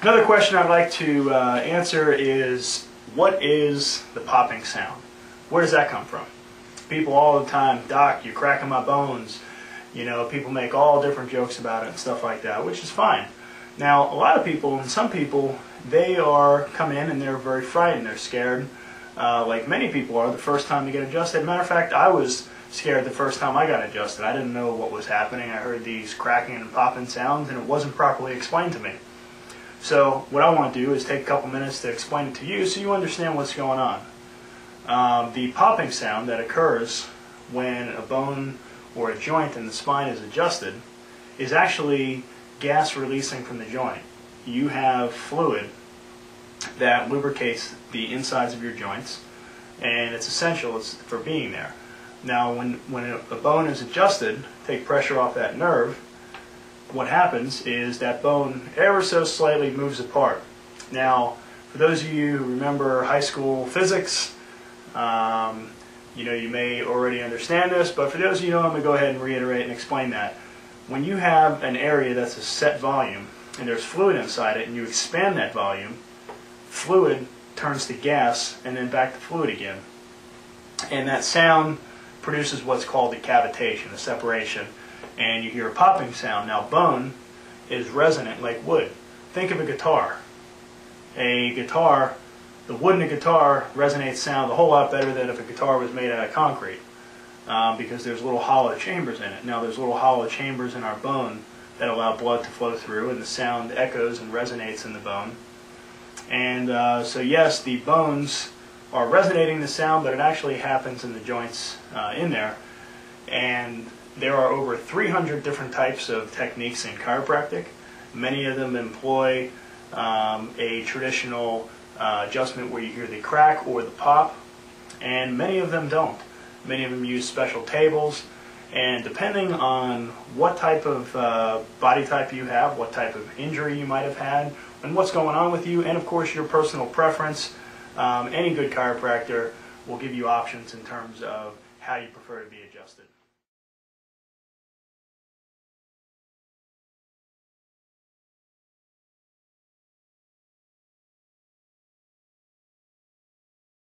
Another question I'd like to answer is, what is the popping sound? Where does that come from? People all the time, "Doc, you're cracking my bones." You know, people make all different jokes about it and stuff like that, which is fine. Now, a lot of people, and some people, they come in and they're very frightened. They're scared, like many people are the first time they get adjusted. Matter of fact, I was scared the first time I got adjusted. I didn't know what was happening. I heard these cracking and popping sounds, and it wasn't properly explained to me. So what I want to do is take a couple minutes to explain it to you so you understand what's going on. The popping sound that occurs when a bone or a joint in the spine is adjusted is actually gas releasing from the joint. You have fluid that lubricates the insides of your joints, and it's essential for being there. Now, when a bone is adjusted, take pressure off that nerve, what happens is that bone ever so slightly moves apart. Now, for those of you who remember high school physics, you know, you may already understand this, but for those of you who don't, I'm going to go ahead and reiterate and explain that. When you have an area that's a set volume, and there's fluid inside it, and you expand that volume, fluid turns to gas, and then back to fluid again. And that sound produces what's called a cavitation, a separation, and you hear a popping sound. Now, bone is resonant like wood. Think of a guitar. A guitar, the wood in a guitar resonates sound a whole lot better than if a guitar was made out of concrete, because there's little hollow chambers in it. Now, there's little hollow chambers in our bone that allow blood to flow through, and the sound echoes and resonates in the bone. And so yes, the bones are resonating the sound, but it actually happens in the joints in there. And there are over 300 different types of techniques in chiropractic. Many of them employ a traditional adjustment where you hear the crack or the pop, and many of them don't. Many of them use special tables, and depending on what type of body type you have, what type of injury you might have had, and what's going on with you, and of course your personal preference, any good chiropractor will give you options in terms of how you prefer to be adjusted.